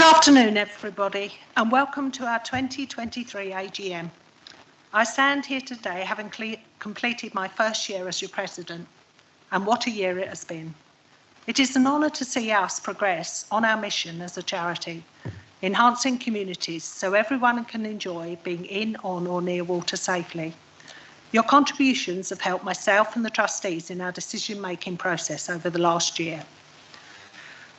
Good afternoon, everybody, and welcome to our 2023 AGM. I stand here today having completed my first year as your president, and what a year it has been. It is an honour to see us progress on our mission as a charity, enhancing communities so everyone can enjoy being in, on or near water safely. Your contributions have helped myself and the trustees in our decision-making process over the last year.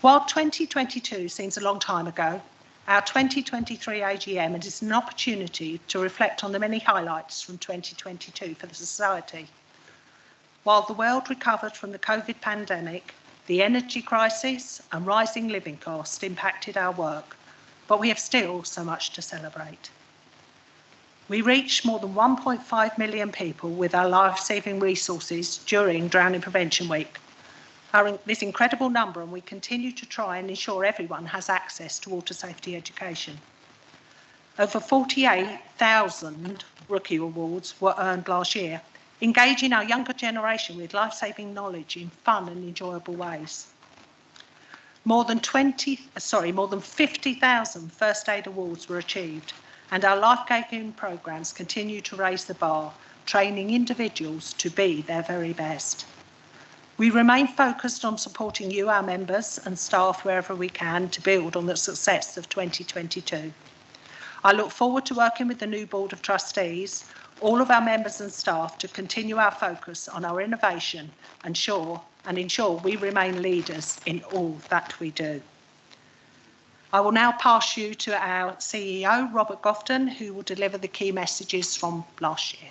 While 2022 seems a long time ago, our 2023 AGM is an opportunity to reflect on the many highlights from 2022 for the Society. While the world recovered from the COVID pandemic, the energy crisis and rising living costs impacted our work, but we have still so much to celebrate. We reached more than 1.5 million people with our life-saving resources during Drowning Prevention Week. This incredible number, and we continue to try and ensure everyone has access to water safety education. Over 48,000 Rookie Awards were earned last year, engaging our younger generation with life-saving knowledge in fun and enjoyable ways. More than 50,000 First Aid Awards were achieved, and our life-saving programmes continue to raise the bar, training individuals to be their very best. We remain focused on supporting you, our members and staff, wherever we can to build on the success of 2022. I look forward to working with the new Board of Trustees, all of our members and staff to continue our focus on our innovation and ensure we remain leaders in all that we do. I will now pass you to our CEO, Robert Gofton, who will deliver the key messages from last year.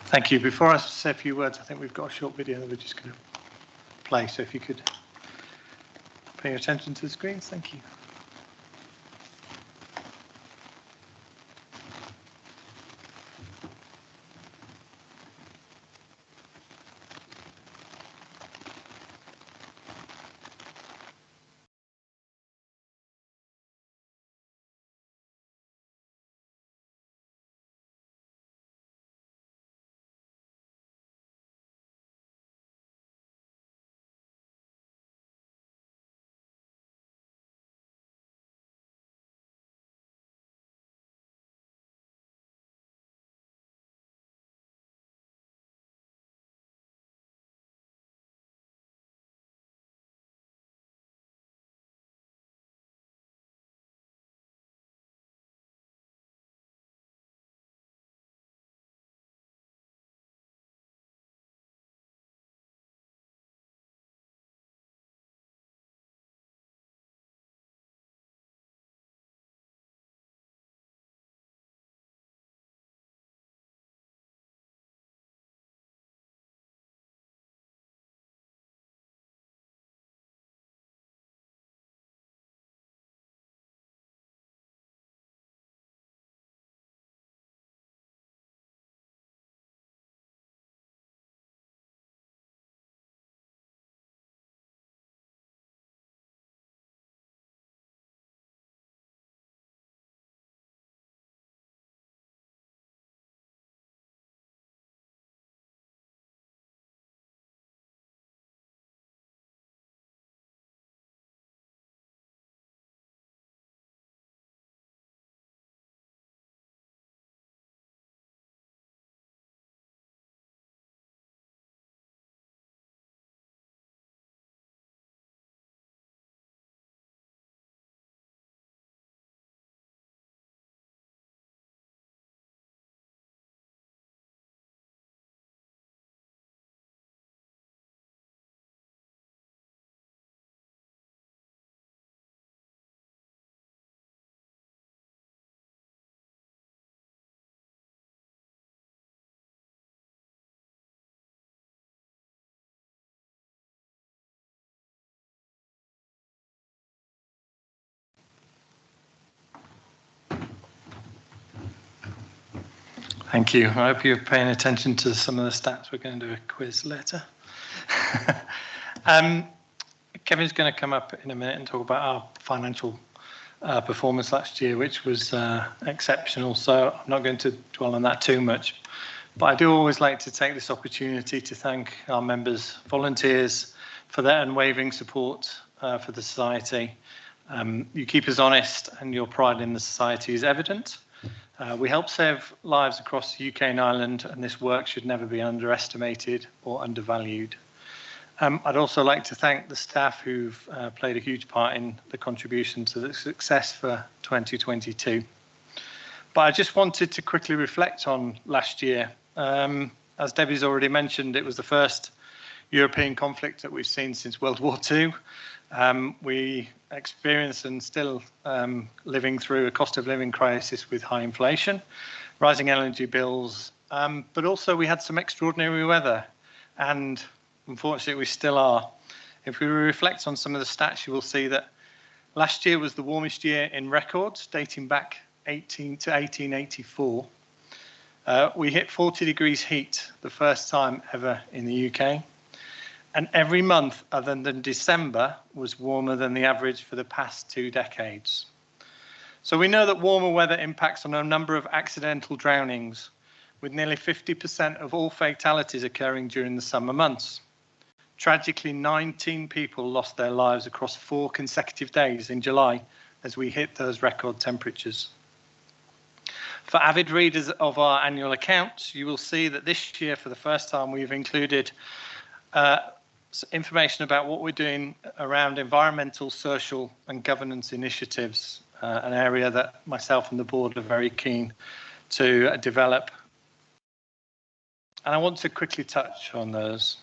Thank you. Before I say a few words, I think we've got a short video that we're just going to play. So if you could pay your attention to the screens, thank you. Thank you. I hope you're paying attention to some of the stats. We're going to do a quiz later. Kevin's going to come up in a minute and talk about our financial performance last year, which was exceptional. So I'm not going to dwell on that too much. But I do always like to take this opportunity to thank our members, volunteers, for their unwavering support for the society. You keep us honest, and your pride in the society is evident. We help save lives across the UK and Ireland, and this work should never be underestimated or undervalued. I'd also like to thank the staff who've played a huge part in the contribution to the success for 2022. But I just wanted to quickly reflect on last year. As Debbie's already mentioned, it was the first European conflict that we've seen since World War II. We experienced and still living through a cost of living crisis with high inflation, rising energy bills, but also we had some extraordinary weather, and unfortunately we still are. If we reflect on some of the stats, you will see that last year was the warmest year in records, dating back to 1884. We hit 40 degrees heat, the first time ever in the UK. And every month other than December was warmer than the average for the past 2 decades. So we know that warmer weather impacts on a number of accidental drownings, with nearly 50% of all fatalities occurring during the summer months. Tragically, 19 people lost their lives across 4 consecutive days in July as we hit those record temperatures. For avid readers of our annual accounts, you will see that this year, for the first time, we've included information about what we're doing around environmental, social and governance initiatives, an area that myself and the board are very keen to develop. And I want to quickly touch on those.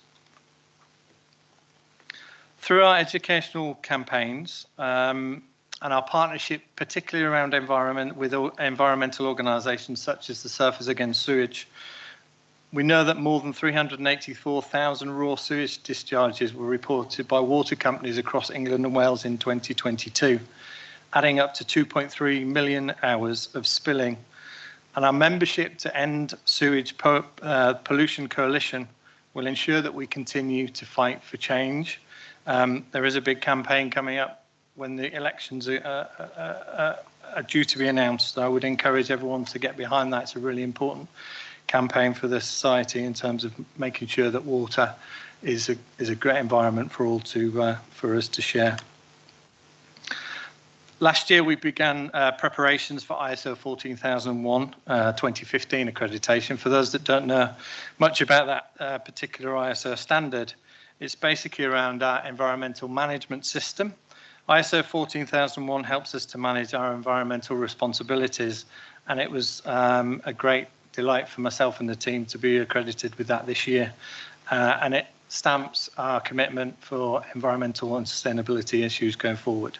Through our educational campaigns and our partnership, particularly around environment with environmental organisations such as the Surfers Against Sewage, we know that more than 384,000 raw sewage discharges were reported by water companies across England and Wales in 2022, adding up to 2.3 million hours of spilling. And our membership to End Sewage Pollution Coalition will ensure that we continue to fight for change. There is a big campaign coming up when the elections are due to be announced. So I would encourage everyone to get behind that. It's a really important campaign for the society in terms of making sure that water is a great environment for all for us to share. Last year we began preparations for ISO 14001 2015 accreditation. For those that don't know much about that particular ISO standard, it's basically around our environmental management system. ISO 14001 helps us to manage our environmental responsibilities, and it was a great delight for myself and the team to be accredited with that this year. And it stamps our commitment for environmental and sustainability issues going forward.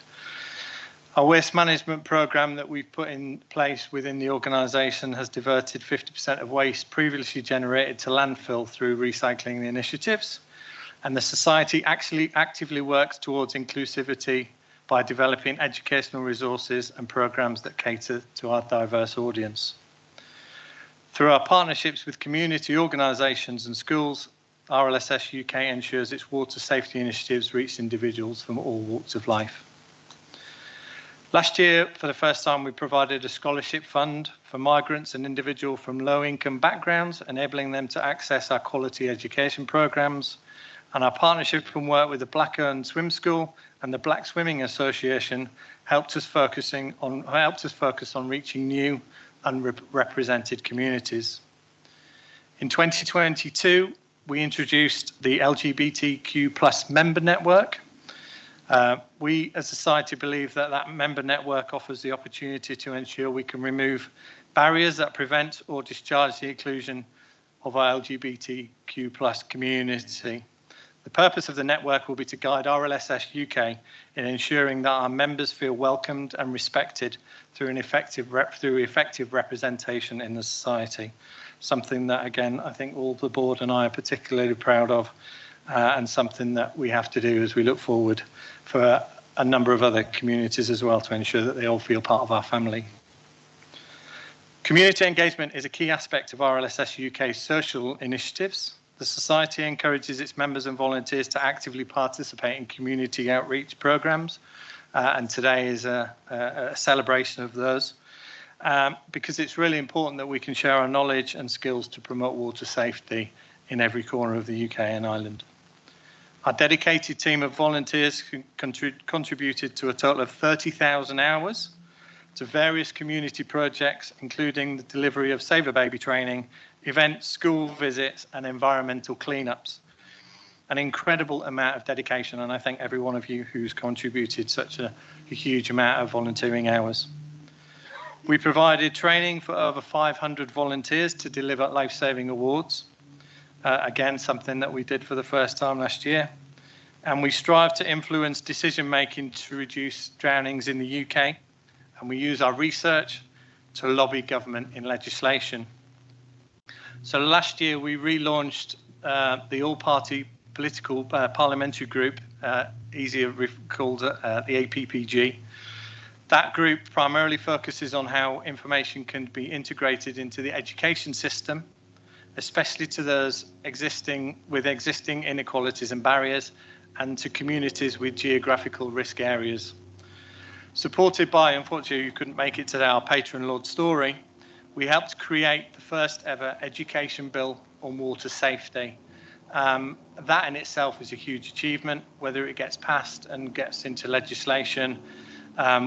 Our waste management programme that we've put in place within the organisation has diverted 50% of waste previously generated to landfill through recycling initiatives. And the society actually actively works towards inclusivity by developing educational resources and programmes that cater to our diverse audience. Through our partnerships with community organisations and schools, Rlss UK ensures its water safety initiatives reach individuals from all walks of life. Last year, for the first time, we provided a scholarship fund for migrants and individuals from low-income backgrounds, enabling them to access our quality education programmes. And our partnership and work with the Black-owned Swim School and the Black Swimming Association helped us focus on reaching new unrepresented communities. In 2022, we introduced the LGBTQ+ member network. We as a society believe that that member network offers the opportunity to ensure we can remove barriers that prevent or discharge the inclusion of our LGBTQ+ community. The purpose of the network will be to guide Rlss UK in ensuring that our members feel welcomed and respected through effective representation in the society. Something that, again, I think all the board and I are particularly proud of, and something that we have to do as we look forward for a number of other communities as well, to ensure that they all feel part of our family. Community engagement is a key aspect of Rlss UK's social initiatives. The Society encourages its members and volunteers to actively participate in community outreach programmes and today is a celebration of those, because it's really important that we can share our knowledge and skills to promote water safety in every corner of the UK and Ireland. Our dedicated team of volunteers contributed to a total of 30,000 hours to various community projects, including the delivery of Save a Baby training, events, school visits, and environmental cleanups. An incredible amount of dedication, and I thank every one of you who's contributed such a huge amount of volunteering hours. We provided training for over 500 volunteers to deliver life-saving awards. Again, something that we did for the first time last year. And we strive to influence decision-making to reduce drownings in the UK. And we use our research to lobby government in legislation. So last year we relaunched the all-party political parliamentary group, easier called the APPG. That group primarily focuses on how information can be integrated into the education system, especially to those with existing inequalities and barriers, and to communities with geographical risk areas. Supported by, unfortunately you couldn't make it today, our patron Lord Story, we helped create the first ever education bill on water safety. That in itself is a huge achievement. Whether it gets passed and gets into legislation,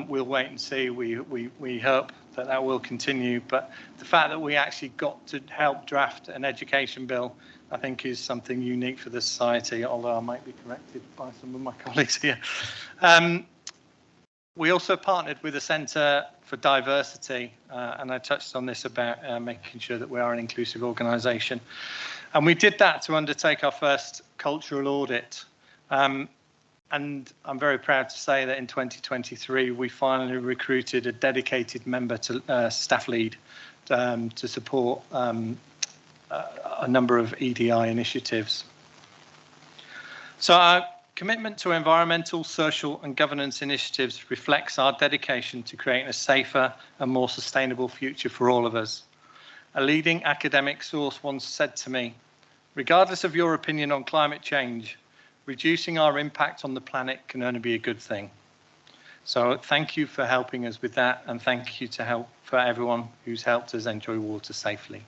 we'll wait and see. We hope that will continue, but the fact that we actually got to help draft an education bill, I think, is something unique for the society, although I might be corrected by some of my colleagues here. We also partnered with the Centre for Diversity, and I touched on this about making sure that we are an inclusive organisation. And we did that to undertake our first cultural audit. And I'm very proud to say that in 2023, we finally recruited a dedicated member to staff lead to support a number of EDI initiatives. So our commitment to environmental, social and governance initiatives reflects our dedication to creating a safer and more sustainable future for all of us. A leading academic source once said to me, regardless of your opinion on climate change, reducing our impact on the planet can only be a good thing. So thank you for helping us with that, and thank you for everyone who's helped us enjoy water safely.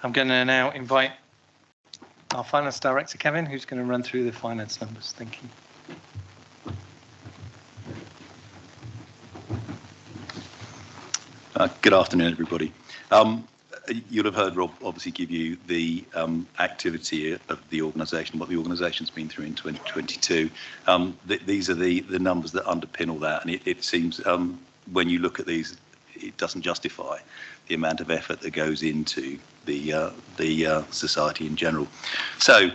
I'm going to now invite our Finance Director, Kevin, who's going to run through the finance numbers. Thank you. Good afternoon, everybody. You'll have heard Rob obviously give you the activity of the organisation, what the organisation's been through in 2022. These are the numbers that underpin all that, and it seems when you look at these, it doesn't justify the amount of effort that goes into the society in general. So,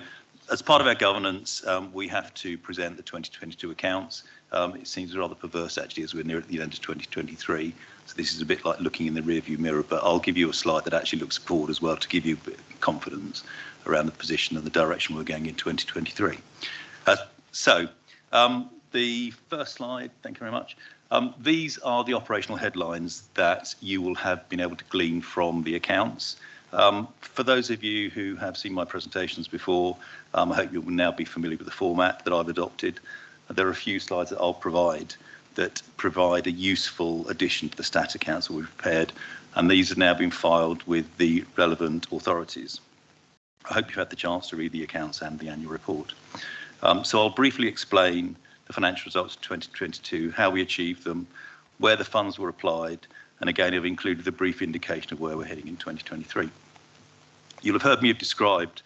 as part of our governance, we have to present the 2022 accounts. It seems rather perverse, actually, as we're near at the end of 2023. So this is a bit like looking in the rearview mirror, but I'll give you a slide that actually looks forward as well to give you a bit of confidence around the position and the direction we're going in 2023. The first slide, thank you very much. These are the operational headlines that you will have been able to glean from the accounts. For those of you who have seen my presentations before, I hope you will now be familiar with the format that I've adopted. There are a few slides that I'll provide that provide a useful addition to the stat accounts that we've prepared, and these have now been filed with the relevant authorities. I hope you've had the chance to read the accounts and the annual report. So I'll briefly explain the financial results of 2022, how we achieved them, where the funds were applied, and again, I've included a brief indication of where we're heading in 2023. You'll have heard me have described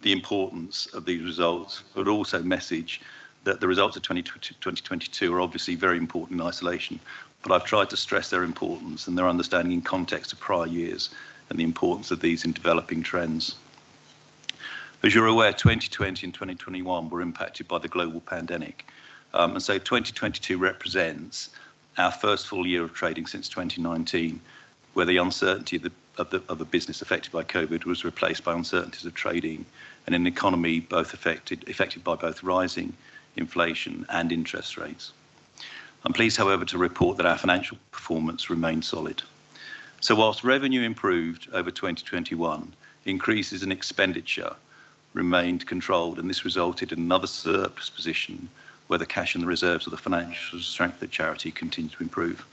the importance of these results, but also message that the results of 2022 are obviously very important in isolation, but I've tried to stress their importance and their understanding in context of prior years and the importance of these in developing trends. As you're aware, 2020 and 2021 were impacted by the global pandemic, and so 2022 represents our first full year of trading since 2019, where the uncertainty of the business affected by COVID was replaced by uncertainties of trading and an economy both affected by both rising inflation and interest rates. I'm pleased, however, to report that our financial performance remained solid. So whilst revenue improved over 2021, increases in expenditure remained controlled, and this resulted in another surplus position where the cash and the reserves of the financial strength of the charity continued to improve.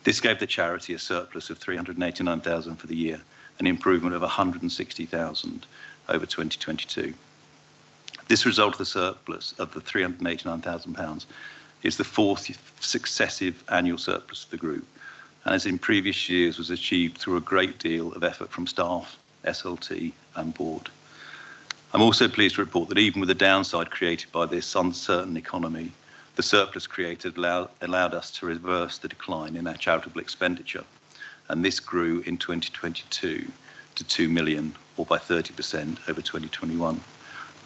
This gave the charity a surplus of 389,000 for the year, an improvement of 160,000 over 2022. This result of the surplus of the £389,000 is the fourth successive annual surplus of the group, and as in previous years was achieved through a great deal of effort from staff, SLT and board. I'm also pleased to report that even with the downside created by this uncertain economy, the surplus created allowed us to reverse the decline in our charitable expenditure, and this grew in 2022 to 2 million, or by 30% over 2021.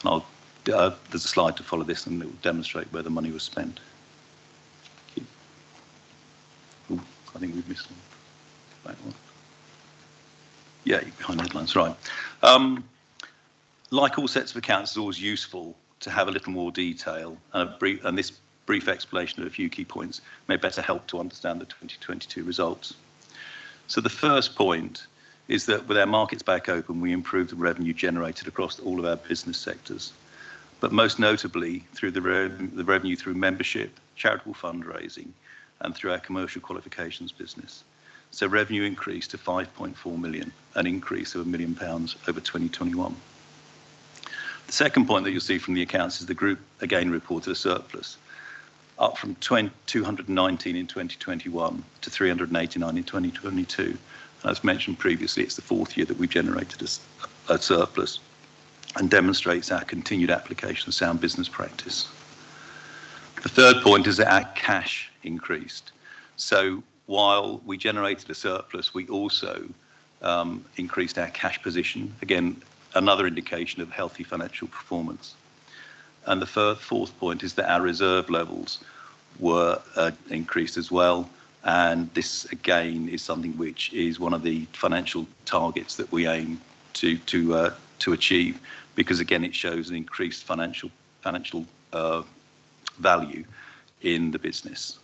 And there's a slide to follow this, and it will demonstrate where the money was spent. Ooh, I think we've missed one. Yeah, behind the headlines, right. Like all sets of accounts, it's always useful to have a little more detail, and this brief explanation of a few key points may better help to understand the 2022 results. So the first point is that with our markets back open, we improved the revenue generated across all of our business sectors, but most notably through the revenue through membership, charitable fundraising, and through our commercial qualifications business. So revenue increased to 5.4 million, an increase of £1 million over 2021. The second point that you'll see from the accounts is the group again reported a surplus, up from 219 in 2021 to 389 in 2022. As mentioned previously, it's the fourth year that we've generated a surplus and demonstrates our continued application of sound business practice. The third point is that our cash increased. So while we generated a surplus, we also increased our cash position. Again, another indication of healthy financial performance. And the fourth point is that our reserve levels were increased as well. And this, again, is something which is one of the financial targets that we aim to achieve, because, again, it shows an increased financial value in the business.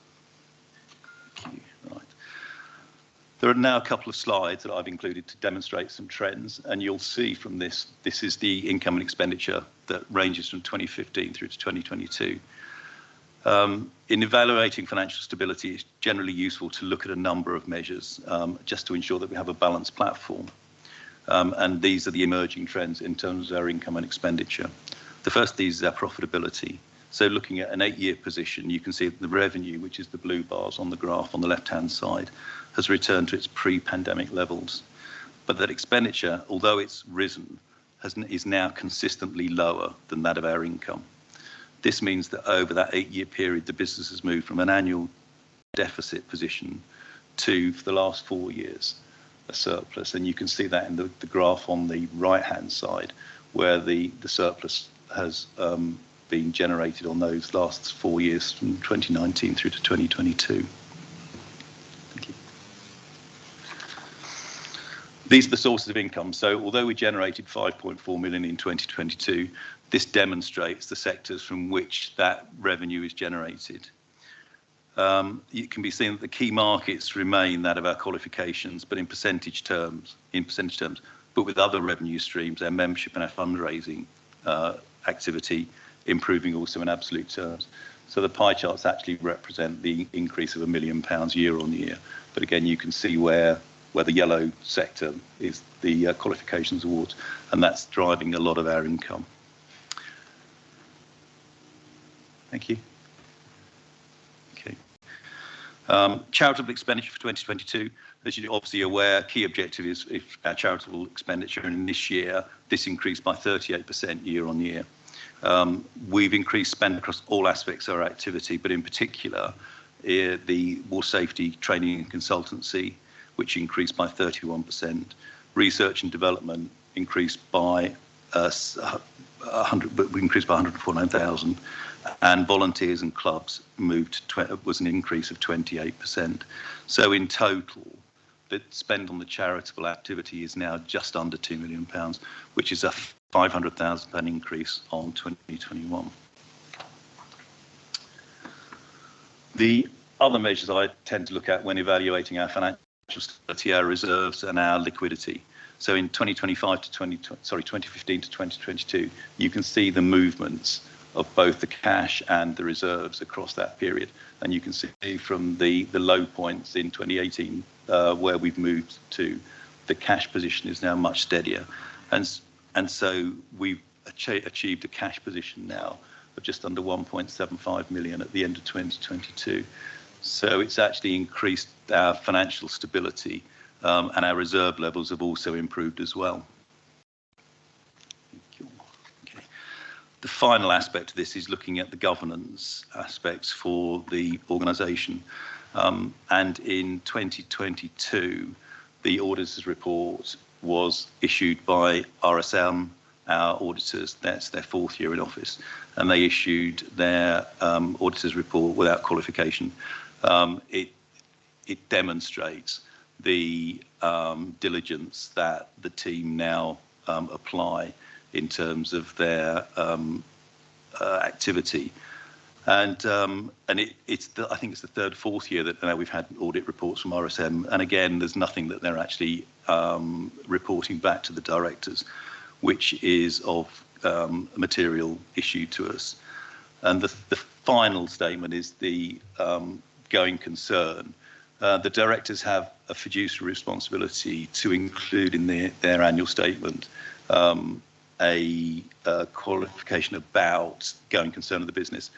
Thank you. Right. There are now a couple of slides that I've included to demonstrate some trends, and you'll see from this is the income and expenditure that ranges from 2015 through to 2022. In evaluating financial stability, it's generally useful to look at a number of measures just to ensure that we have a balanced platform. And these are the emerging trends in terms of our income and expenditure. The first of these is our profitability. So looking at an 8-year position, you can see that the revenue, which is the blue bars on the graph on the left-hand side, has returned to its pre-pandemic levels. But that expenditure, although it's risen, is now consistently lower than that of our income. This means that over that 8-year period, the business has moved from an annual deficit position to, for the last 4 years, a surplus. And you can see that in the graph on the right-hand side, where the surplus has been generated on those last 4 years from 2019 through to 2022. Thank you. These are the sources of income. So although we generated 5.4 million in 2022, this demonstrates the sectors from which that revenue is generated. It can be seen that the key markets remain that of our qualifications, but in percentage terms, but with other revenue streams, our membership and our fundraising activity improving also in absolute terms. So the pie charts actually represent the increase of £1 million year on year. But again, you can see where the yellow sector is the qualifications awards, and that's driving a lot of our income. Thank you. Okay. Charitable expenditure for 2022, as you're obviously aware, key objective is our charitable expenditure, and in this year, this increased by 38% year on year. We've increased spend across all aspects of our activity, but in particular, the water safety training and consultancy, which increased by 31%. Research and development increased by 149,000, and volunteers and clubs was an increase of 28%. So in total, the spend on the charitable activity is now just under £2 million, which is a £500,000 increase on 2021. The other measures I tend to look at when evaluating our financial stability, our reserves and our liquidity. So in 2015 to 2022, you can see the movements of both the cash and the reserves across that period. And you can see from the low points in 2018 where we've moved to, the cash position is now much steadier. And so we've achieved a cash position now of just under 1.75 million at the end of 2022. So it's actually increased our financial stability, and our reserve levels have also improved as well. Okay. The final aspect of this is looking at the governance aspects for the organisation. And in 2022, the auditor's report was issued by RSM, our auditors. That's their 4th year in office, and they issued their auditor's report without qualification. It demonstrates the diligence that the team now apply in terms of their activity. And it's I think it's the 3rd, 4th year that we've had audit reports from RSM. And again, there's nothing that they're actually reporting back to the directors, which is of material issue to us. And the final statement is the going concern. The directors have a fiduciary responsibility to include in their annual statement a qualification about going concern of the business.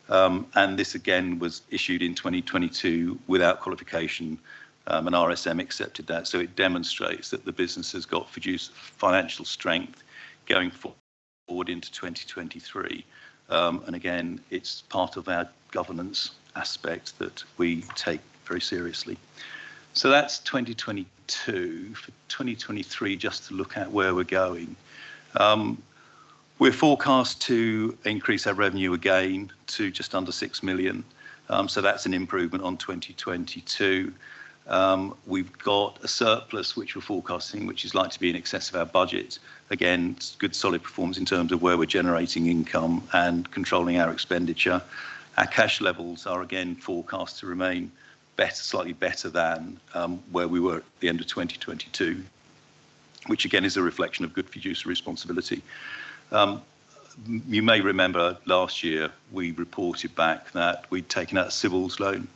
And this again was issued in 2022 without qualification, and RSM accepted that. So it demonstrates that the business has got financial strength going forward into 2023. And again, it's part of our governance aspect that we take very seriously. So that's 2022. For 2023, just to look at where we're going, we're forecast to increase our revenue again to just under 6 million. So that's an improvement on 2022. We've got a surplus which we're forecasting, which is likely to be in excess of our budget. Again, it's good solid performance in terms of where we're generating income and controlling our expenditure. Our cash levels are again forecast to remain better, slightly better than where we were at the end of 2022, which again is a reflection of good fiduciary responsibility. You may remember last year we reported back that we'd taken out a civils loan.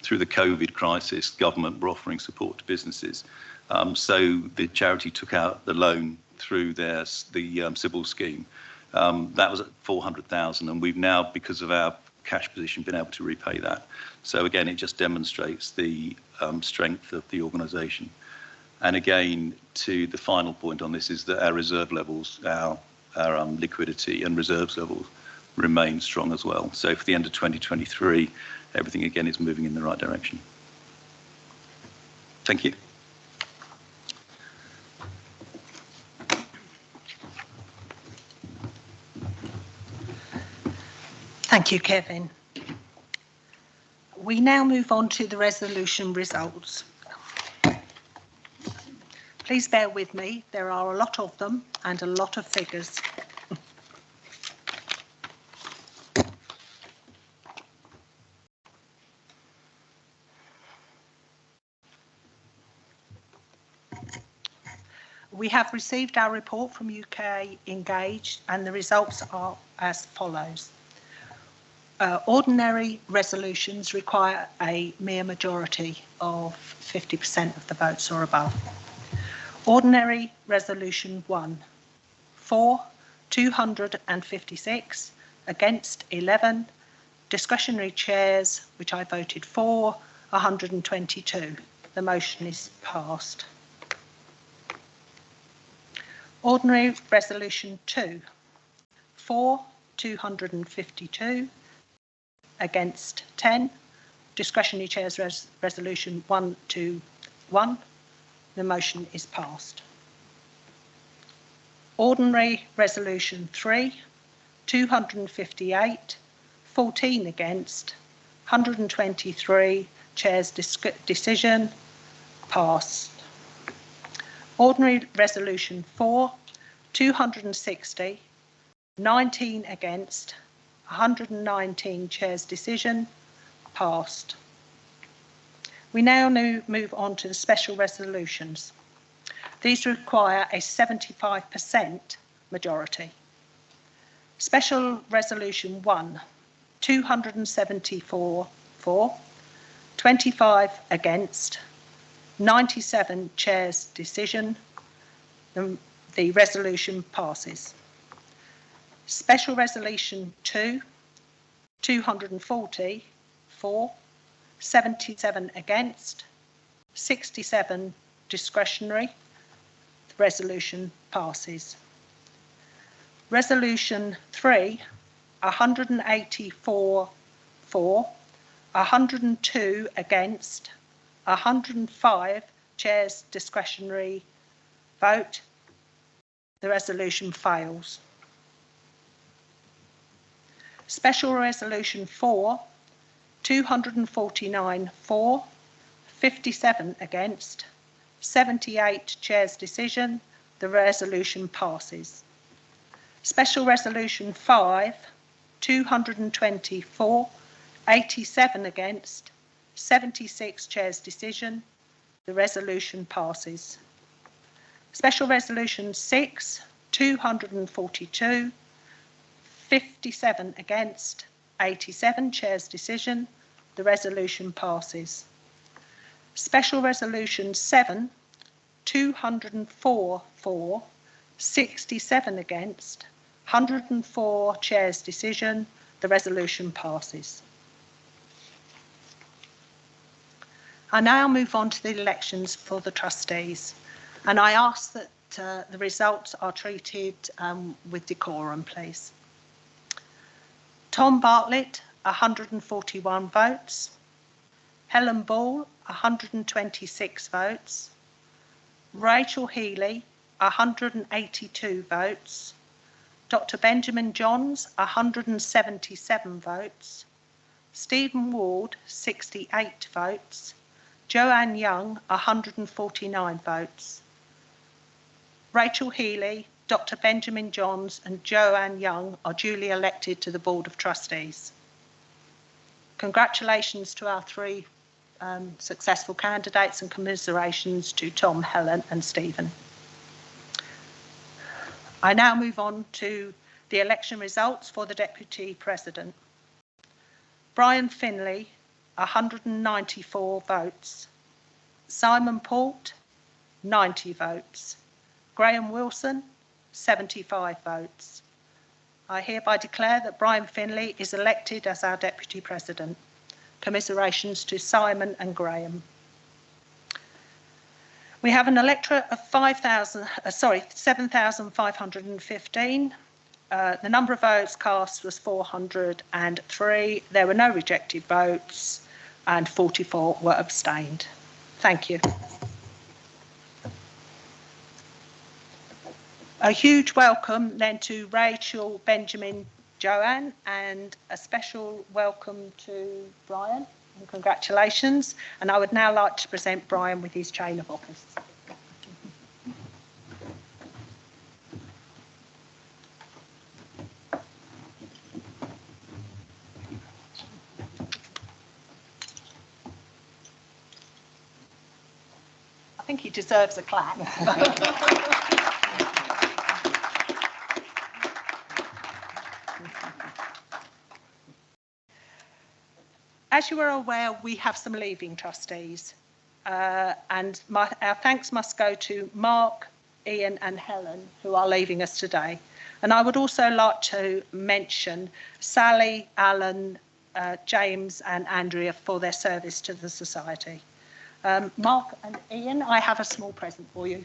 Through the COVID crisis, government were offering support to businesses. So the charity took out the loan through the civil scheme. That was at 400,000, and we've now, because of our cash position, been able to repay that. So again, it just demonstrates the strength of the organisation. And again, to the final point on this is that our reserve levels, our liquidity and reserves levels remain strong as well. So for the end of 2023, everything again is moving in the right direction. Thank you. Thank you, Kevin. We now move on to the resolution results. Please bear with me, there are a lot of them and a lot of figures. We have received our report from UK Engaged, and the results are as follows. Ordinary resolutions require a mere majority of 50% of the votes or above. Ordinary Resolution 1, for 256, against 11, discretionary chairs, which I voted for, 122. The motion is passed. Ordinary Resolution 2, for 252, against 10, discretionary chairs resolution 121. The motion is passed. Ordinary Resolution 3, 258, 14 against, 123, chairs decision, passed. Ordinary Resolution 4, 260, 19 against, 119 chairs decision, passed. We now move on to the special resolutions. These require a 75% majority. Special Resolution 1, 274 for, 25 against, 97 chairs decision. The resolution passes. Special Resolution 2, 240 for, 77 against, 67 discretionary. The resolution passes. Resolution 3, 184 for, 102 against, 105 chairs discretionary vote. The resolution fails. Special Resolution 4, 249 for, 57 against, 78 chairs decision. The resolution passes. Special Resolution 5, 220 for, 87 against, 76 chairs decision. The resolution passes. Special Resolution 6, 242, 57 against, 87 chairs decision. The resolution passes. Special Resolution 7, 204 for, 67 against, 104 chairs decision. The resolution passes. I now move on to the elections for the trustees, and I ask that the results are treated with decorum, please. Tom Bartlett, 141 votes. Helen Ball, 126 votes. Rachel Healy, 182 votes. Dr. Benjamin Johns, 177 votes. Stephen Ward, 68 votes. Joanne Young, 149 votes. Rachel Healy, Dr. Benjamin Johns and Joanne Young are duly elected to the Board of Trustees. Congratulations to our three successful candidates and commiserations to Tom, Helen and Stephen. I now move on to the election results for the Deputy President. Brian Finlay, 194 votes. Simon Port, 90 votes. Graham Wilson, 75 votes. I hereby declare that Brian Finlay is elected as our Deputy President. Commiserations to Simon and Graham. We have an electorate of 7,515. The number of votes cast was 403. There were no rejected votes and 44 were abstained. Thank you. A huge welcome then to Rachel, Benjamin, Joanne, and a special welcome to Brian, and congratulations. And I would now like to present Brian with his chain of office. I think he deserves a clap. As you are aware, we have some leaving trustees, and our thanks must go to Mark, Ian and Helen, who are leaving us today. And I would also like to mention Sally, Alan, James and Andrea for their service to the Society. Mark and Ian, I have a small present for you.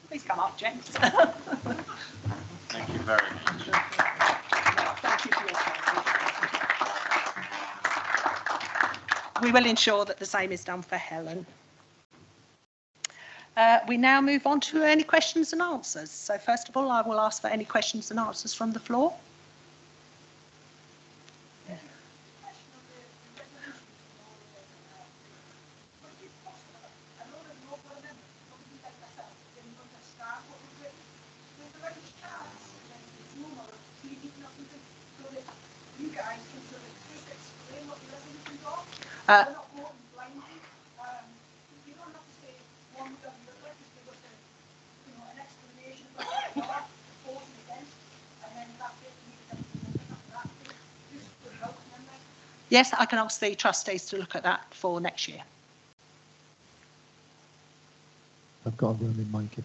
Please come up, James. Thank you very much. Thank you for your service. We will ensure that the same is done for Helen. We now move on to any questions and answers. So first of all, I will ask for any questions and answers from the floor. Yes, I can ask the trustees to look at that for next year. I've got a roaming mic if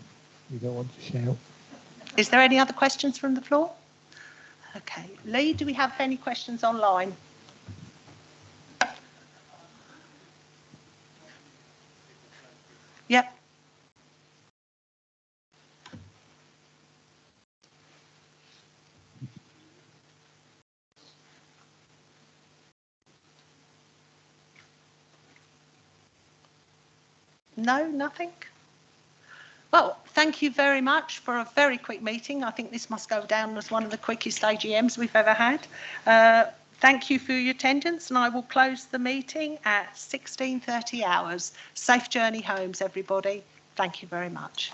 you don't want to shout. Is there any other questions from the floor? Okay, Lee, do we have any questions online? Yep. No, nothing? Well, thank you very much for a very quick meeting. I think this must go down as one of the quickest AGMs we've ever had. Thank you for your attendance, and I will close the meeting at 16:30 hours. Safe journey homes, everybody. Thank you very much.